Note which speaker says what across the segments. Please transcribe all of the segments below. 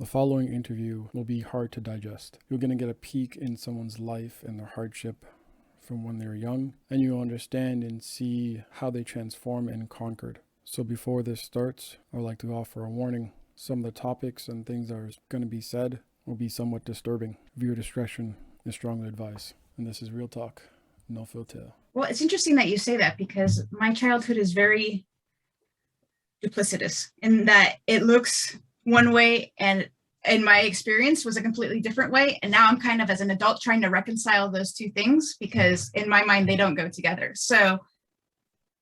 Speaker 1: The following interview will be hard to digest. You're going to get a peek in someone's life and their hardship from when they're young, and you'll understand and see how they transform and conquered. So before this starts, I would like to offer a warning. Some of the topics and things that are going to be said will be somewhat disturbing. Viewer discretion is strongly advised. And this is Real Talk, no filter.
Speaker 2: Well, it's interesting that you say that because my childhood is very duplicitous in that it looks one way and in my experience was a completely different way. And now I'm kind of as an adult trying to reconcile those two things because in my mind, they don't go together. So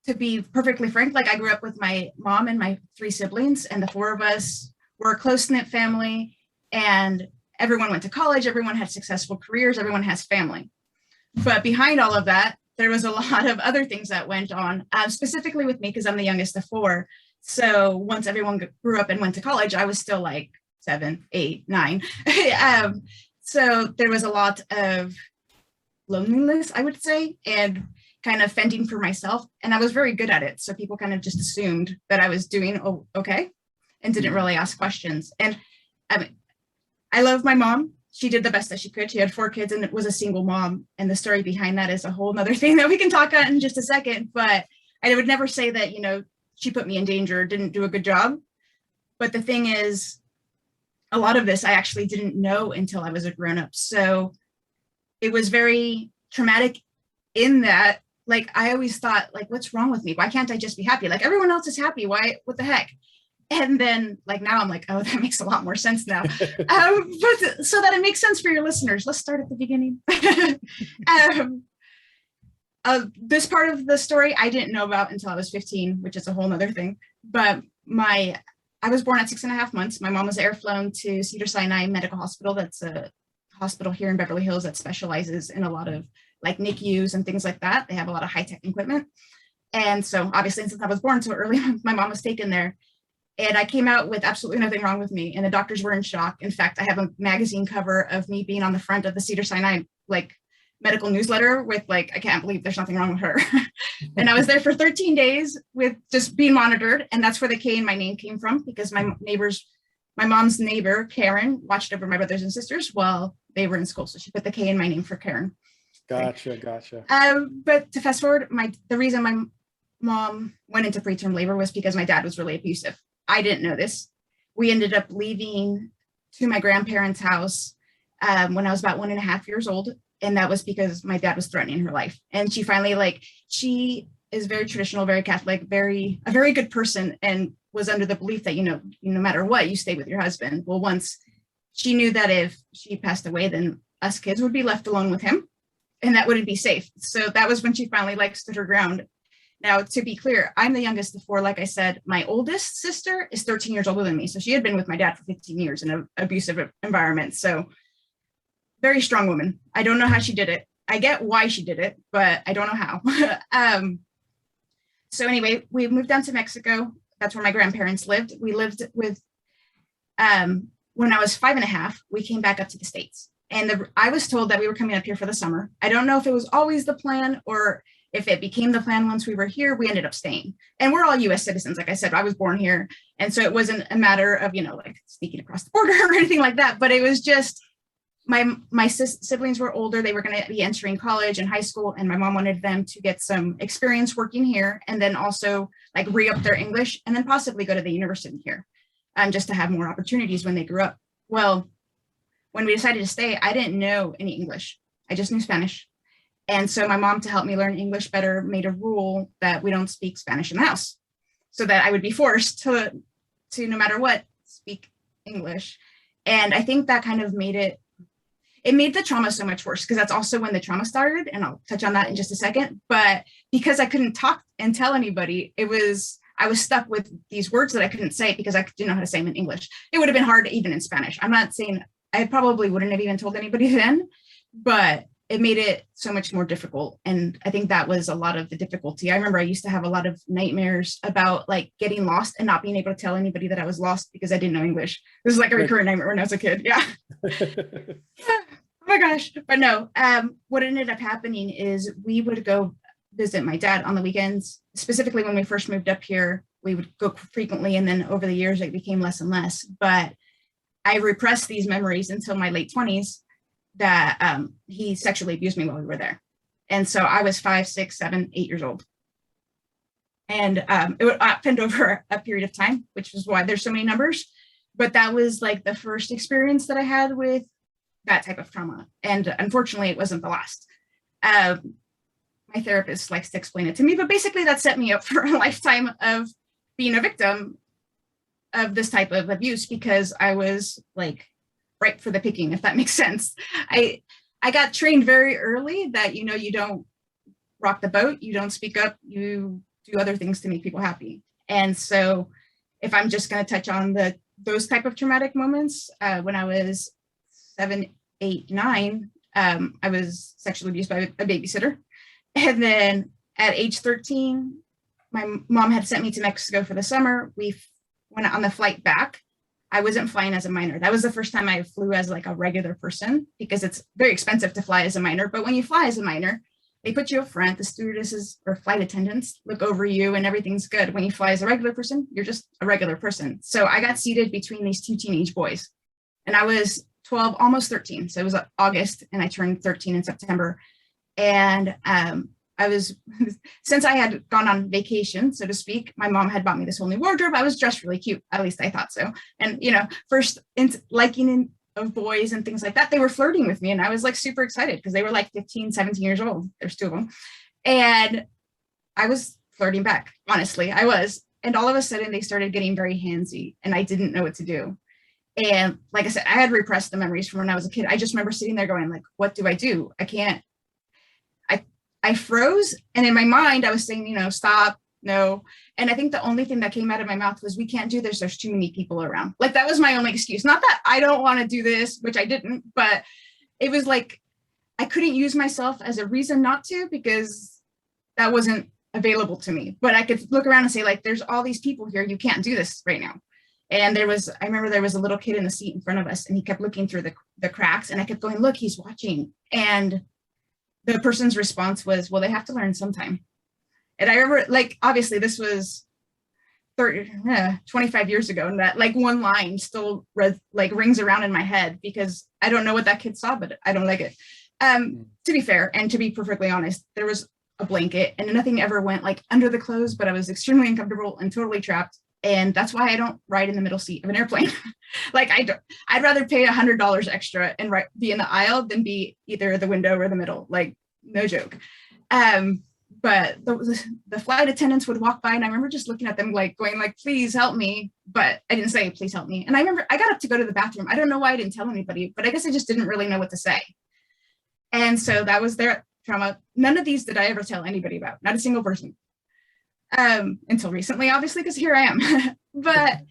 Speaker 2: to be perfectly frank, like I grew up with my mom and my three siblings, and the four of us were a close-knit family, and everyone went to college, everyone had successful careers, everyone has family. But behind all of that, there was a lot of other things that went on, specifically with me because I'm the youngest of four. So once everyone grew up and went to college, I was still like 7, 8, 9. So there was a lot of loneliness, I would say, and kind of fending for myself. And I was very good at it. So people kind of just assumed that I was doing okay and didn't really ask questions. And I mean, I love my mom. She did the best that she could. She had 4 kids and it was a single mom. And the story behind that is a whole nother thing that we can talk on in just a second. But I would never say that, she put me in danger, didn't do a good job. But the thing is, a lot of this I actually didn't know until I was a grown-up. So it was very traumatic in that, like, I always thought, like, what's wrong with me? Why can't I just be happy? Like, everyone else is happy. Why? What the heck? And then, like, now I'm like, oh, that makes a lot more sense now. But so that it makes sense for your listeners, let's start at the beginning. This part of the story I didn't know about until I was 15, which is a whole nother thing. But I was born at 6.5 months. My mom was air flown to Cedars-Sinai Medical Hospital. That's a hospital here in Beverly Hills that specializes in a lot of like NICUs and things like that. They have a lot of high-tech equipment. And so obviously since I was born so early, my mom was taken there. And I came out with absolutely nothing wrong with me. And the doctors were in shock. In fact, I have a magazine cover of me being on the front of the Cedars-Sinai like medical newsletter with like, I can't believe there's nothing wrong with her. And I was there for 13 days with just being monitored. And that's where the K in my name came from because my mom's neighbor, Karen, watched over my brothers and sisters while they were in school. So she put the K in my name for Karen.
Speaker 1: Gotcha.
Speaker 2: But to fast forward, the reason my mom went into preterm labor was because my dad was really abusive. I didn't know this. We ended up leaving to my grandparents' house when I was about 1.5 years old. And that was because my dad was threatening her life. And she finally, she is very traditional, very Catholic, a very good person, and was under the belief that, no matter what, you stay with your husband. Well, once she knew that if she passed away, then us kids would be left alone with him and that wouldn't be safe. So that was when she finally stood her ground. Now, to be clear, I'm the youngest of 4. Like I said, my oldest sister is 13 years older than me. So she had been with my dad for 15 years in an abusive environment. So very strong woman. I don't know how she did it. I get why she did it, but I don't know how. So anyway, we moved down to Mexico. That's where my grandparents lived. We lived with, when I was 5.5, we came back up to the States. And I was told that we were coming up here for the summer. I don't know if it was always the plan or if it became the plan once we were here. We ended up staying. And we're all US citizens. Like I said, I was born here. And so it wasn't a matter of, like sneaking across the border or anything like that. But it was just, my siblings were older. They were going to be entering college and high school. And my mom wanted them to get some experience working here and then also like re-up their English and then possibly go to the university here just to have more opportunities when they grew up. Well, when we decided to stay, I didn't know any English. I just knew Spanish. And so my mom, to help me learn English better, made a rule that we don't speak Spanish in the house so that I would be forced to no matter what, speak English. And I think that kind of made the trauma so much worse because that's also when the trauma started. And I'll touch on that in just a second. But because I couldn't talk and tell anybody, I was stuck with these words that I couldn't say because I didn't know how to say them in English. It would have been hard even in Spanish. I'm not saying I probably wouldn't have even told anybody then, but it made it so much more difficult. And I think that was a lot of the difficulty. I remember I used to have a lot of nightmares about like getting lost and not being able to tell anybody that I was lost because I didn't know English. This is like a recurrent nightmare when I was a kid. Yeah. Oh my gosh. But no, what ended up happening is we would go visit my dad on the weekends. Specifically when we first moved up here, we would go frequently. And then over the years, it became less and less. But I repressed these memories until my late 20s that he sexually abused me while we were there. And so I was 5, 6, 7, 8 years old. And it happened over a period of time, which is why there's so many numbers. But that was like the first experience that I had with that type of trauma. And unfortunately, it wasn't the last. My therapist likes to explain it to me, but basically that set me up for a lifetime of being a victim of this type of abuse, because I was like ripe for the picking, if that makes sense. I got trained very early that, you know, you don't rock the boat, you don't speak up, you do other things to make people happy. And so if I'm just going to touch on those type of traumatic moments, when I was 7, 8, 9, I was sexually abused by a babysitter. And then at age 13, my mom had sent me to Mexico for the summer. We went on the flight back. I wasn't flying as a minor. That was the first time I flew as like a regular person, because it's very expensive to fly as a minor. But when you fly as a minor, they put you up front. The stewardesses or flight attendants look over you and everything's good. When you fly as a regular person, you're just a regular person. So I got seated between these two teenage boys, and I was 12, almost 13. So it was August, and I turned 13 in September. And I was, since I had gone on vacation, so to speak, my mom had bought me this whole new wardrobe. I was dressed really cute. At least I thought so. And, you know, first liking of boys and things like that, they were flirting with me. And I was like super excited because they were like 15, 17 years old. There's two of them. And I was flirting back. Honestly, I was. And all of a sudden they started getting very handsy, and I didn't know what to do. And like I said, I had repressed the memories from when I was a kid. I just remember sitting there going like, what do? I can't. I froze, and in my mind I was saying, you know, stop, no. And I think the only thing that came out of my mouth was, we can't do this, there's too many people around. Like, that was my only excuse. Not that I don't want to do this, which I didn't, but it was like I couldn't use myself as a reason not to, because that wasn't available to me. But I could look around and say, like, there's all these people here, you can't do this right now. And I remember there was a little kid in the seat in front of us, and he kept looking through the cracks, and I kept going, look, he's watching. And the person's response was, well, they have to learn sometime. And I remember, like, obviously this was 25 years ago, and that like one line still rings around in my head, because I don't know what that kid saw, but I don't like it. To be fair, and to be perfectly honest, there was a blanket and nothing ever went like under the clothes, but I was extremely uncomfortable and totally trapped. And that's why I don't ride in the middle seat of an airplane. Like, I'd rather pay $100 extra and be in the aisle than be either the window or the middle. Like, no joke. But the flight attendants would walk by, and I remember just looking at them, like going like, please help me. But I didn't say, please help me. And I remember I got up to go to the bathroom. I don't know why I didn't tell anybody, but I guess I just didn't really know what to say. And so that was their trauma. None of these did I ever tell anybody about, not a single person. Until recently, obviously, because here I am. But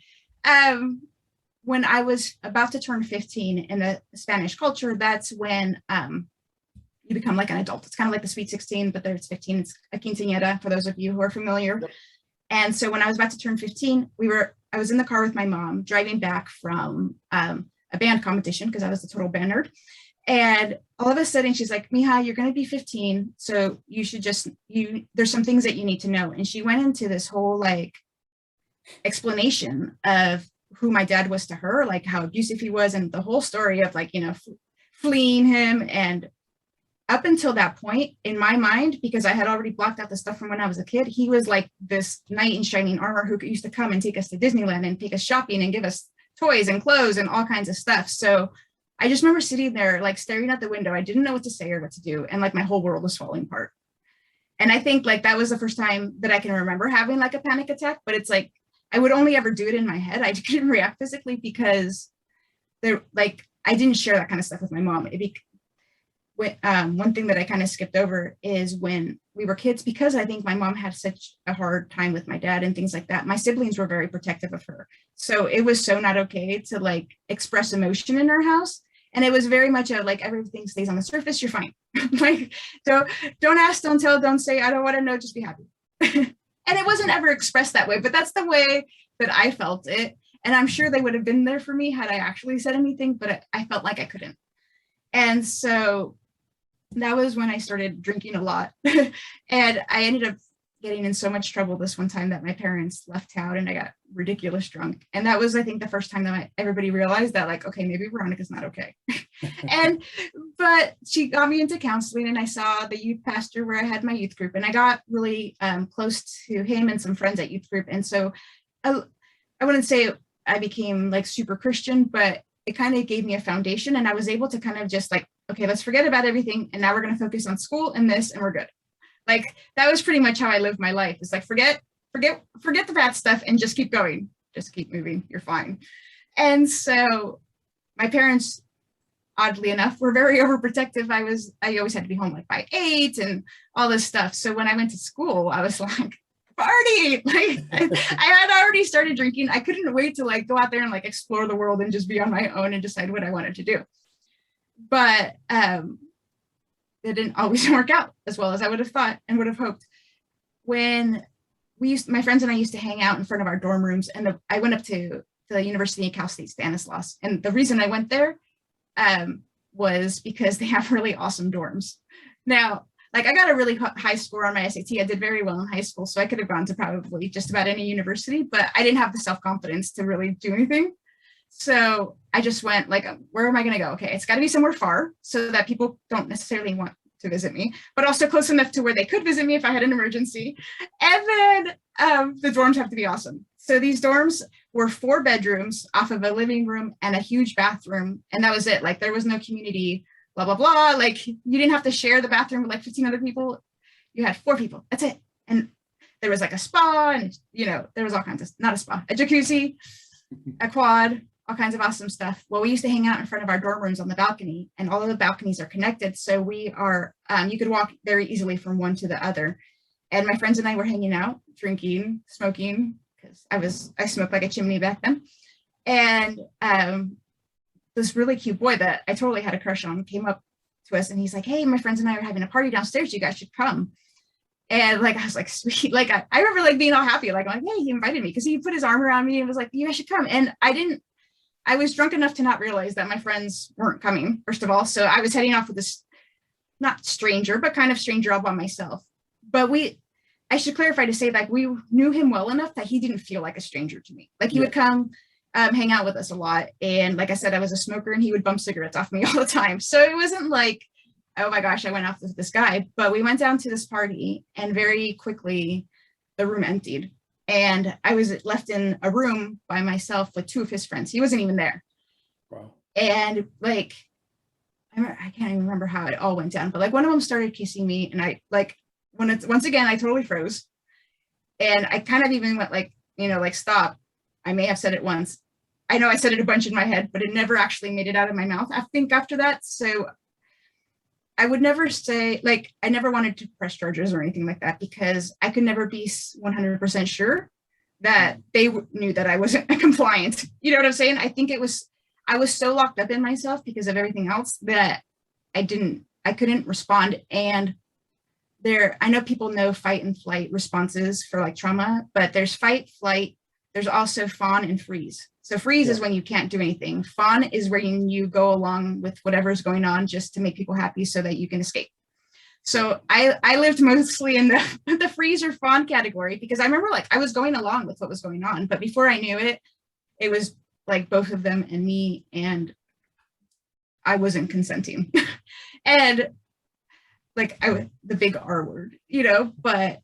Speaker 2: when I was about to turn 15 in the Spanish culture, that's when you become like an adult. It's kind of like the Sweet 16, but there's 15. It's a quinceañera, for those of you who are familiar. Yep. And so when I was about to turn 15, I was in the car with my mom driving back from a band competition, because I was the total band nerd. And all of a sudden she's like, Mija, you're going to be 15. So you should there's some things that you need to know. And she went into this whole like explanation of who my dad was to her, like how abusive he was, and the whole story of like, you know, fleeing him. And up until that point in my mind, because I had already blocked out the stuff from when I was a kid, he was like this knight in shining armor who used to come and take us to Disneyland and take us shopping and give us toys and clothes and all kinds of stuff. So I just remember sitting there, like staring at the window. I didn't know what to say or what to do. And like my whole world was falling apart. And I think like that was the first time that I can remember having like a panic attack, but it's like, I would only ever do it in my head. I couldn't react physically because I didn't share that kind of stuff with my mom. One thing that I kind of skipped over is when we were kids, because I think my mom had such a hard time with my dad and things like that. My siblings were very protective of her. So it was so not okay to like express emotion in our house. And it was very much like, everything stays on the surface, you're fine. Like, don't ask, don't tell, don't say, I don't want to know, just be happy. And it wasn't ever expressed that way, but that's the way that I felt it. And I'm sure they would have been there for me had I actually said anything, but I felt like I couldn't. And so that was when I started drinking a lot. And I ended up getting in so much trouble this one time that my parents left town and I got ridiculous drunk. And that was, I think, the first time that everybody realized that, like, okay, maybe Veronica's not okay. But she got me into counseling, and I saw the youth pastor where I had my youth group, and I got really close to him and some friends at youth group. And so I wouldn't say I became like super Christian, but it kind of gave me a foundation, and I was able to kind of just like, okay, let's forget about everything. And now we're going to focus on school and this, and we're good. Like, that was pretty much how I lived my life. It's like, forget the bad stuff and just keep going. Just keep moving. You're fine. And so my parents, oddly enough, were very overprotective. I always had to be home like by 8 and all this stuff. So when I went to school, I was like, party. Like, I had already started drinking. I couldn't wait to like go out there and like explore the world and just be on my own and decide what I wanted to do. But it didn't always work out as well as I would have thought and would have hoped. When my friends and I used to hang out in front of our dorm rooms, and I went up to the University of Cal State Stanislaus. And the reason I went there was because they have really awesome dorms. Now, like, I got a really high score on my SAT. I did very well in high school, so I could have gone to probably just about any university, but I didn't have the self-confidence to really do anything. So I just went like, where am I going to go? Okay, it's got to be somewhere far so that people don't necessarily want to visit me, but also close enough to where they could visit me if I had an emergency. And then the dorms have to be awesome. So these dorms were 4 bedrooms off of a living room and a huge bathroom. And that was it. Like, there was no community, blah, blah, blah. Like, you didn't have to share the bathroom with like 15 other people. You had 4 people. That's it. And there was like a spa, and, you know, there was all kinds of, not a spa, a jacuzzi, a quad, all kinds of awesome stuff. Well, we used to hang out in front of our dorm rooms on the balcony, and all of the balconies are connected. So we are, you could walk very easily from one to the other. And my friends and I were hanging out, drinking, smoking, because I smoked like a chimney back then. And this really cute boy that I totally had a crush on came up to us, and he's like, hey, my friends and I are having a party downstairs. You guys should come. And like, I was like, sweet. Like, I remember like being all happy. Like, I'm like, hey, he invited me, because he put his arm around me and was like, you guys should come. And I was drunk enough to not realize that my friends weren't coming, first of all. So I was heading off with this, not stranger, but kind of stranger all by myself. But I should clarify to say, like, we knew him well enough that he didn't feel like a stranger to me. Like, he would come hang out with us a lot. And like I said, I was a smoker, and he would bum cigarettes off me all the time. So it wasn't like, oh my gosh, I went off with this guy. But we went down to this party, and very quickly the room emptied. And I was left in a room by myself with 2 of his friends. He wasn't even there.
Speaker 1: Wow.
Speaker 2: And like, I can't even remember how it all went down, but like, one of them started kissing me, and I like, once again, I totally froze. And I kind of even went like, you know, like, stop. I may have said it once. I know I said it a bunch in my head, but it never actually made it out of my mouth, I think, after that. So I would never say, like, I never wanted to press charges or anything like that, because I could never be 100% sure that they knew that I wasn't compliant. You know what I'm saying? I think I was so locked up in myself because of everything else that I couldn't respond. And I know people know fight and flight responses for like trauma, but there's fight, flight, there's also fawn and freeze. So freeze is when you can't do anything. Fawn is where you go along with whatever's going on just to make people happy so that you can escape. So I lived mostly in the freeze or fawn category, because I remember like I was going along with what was going on, but before I knew it, it was like both of them and me, and I wasn't consenting. And like, the big R word, you know, but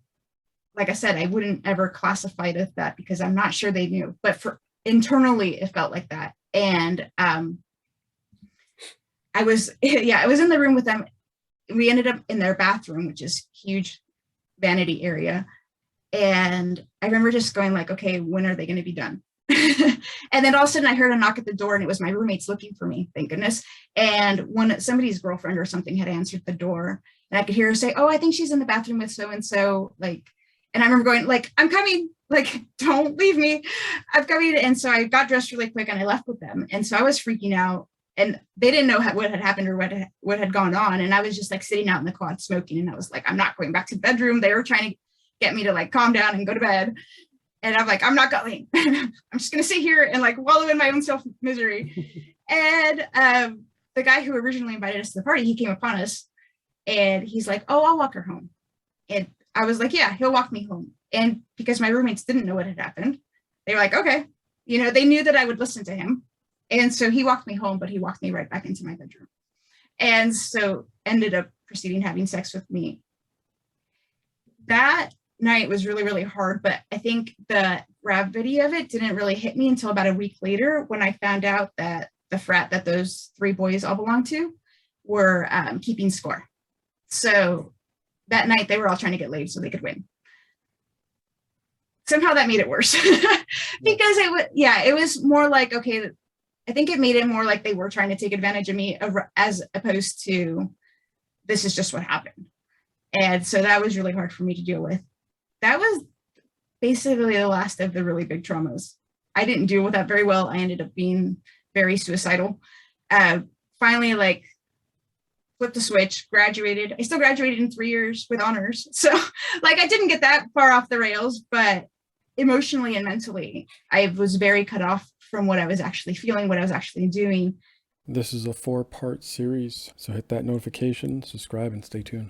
Speaker 2: like I said, I wouldn't ever classify it as that, because I'm not sure they knew, but internally it felt like that. And I was in the room with them. We ended up in their bathroom, which is huge vanity area. And I remember just going like, okay, when are they going to be done? And then all of a sudden I heard a knock at the door, and it was my roommates looking for me, thank goodness. And somebody's girlfriend or something had answered the door, and I could hear her say, oh, I think she's in the bathroom with so-and-so. Like, and I remember going like, I'm coming, like, don't leave me, I'm coming. And so I got dressed really quick and I left with them. And so I was freaking out, and they didn't know what had happened or what had gone on. And I was just like sitting out in the quad smoking, and I was like, I'm not going back to the bedroom. They were trying to get me to like calm down and go to bed. And I'm like, I'm not going. I'm just going to sit here and like wallow in my own self misery. And the guy who originally invited us to the party, he came upon us, and he's like, oh, I'll walk her home. And I was like, yeah, he'll walk me home. And because my roommates didn't know what had happened, they were like, okay, they knew that I would listen to him. And so he walked me home, but he walked me right back into my bedroom. And so ended up proceeding having sex with me. That night was really, really hard, but I think the gravity of it didn't really hit me until about a week later when I found out that the frat that those 3 boys all belonged to were keeping score. So that night they were all trying to get laid so they could win. Somehow that made it worse because it was more like, okay, I think it made it more like they were trying to take advantage of me as opposed to this is just what happened. And so that was really hard for me to deal with. That was basically the last of the really big traumas. I didn't deal with that very well. I ended up being very suicidal. Finally, like, flipped the switch, graduated. I still graduated in 3 years with honors. So, like, I didn't get that far off the rails, but emotionally and mentally, I was very cut off from what I was actually feeling, what I was actually doing.
Speaker 1: This is a 4-part series, so hit that notification, subscribe, and stay tuned.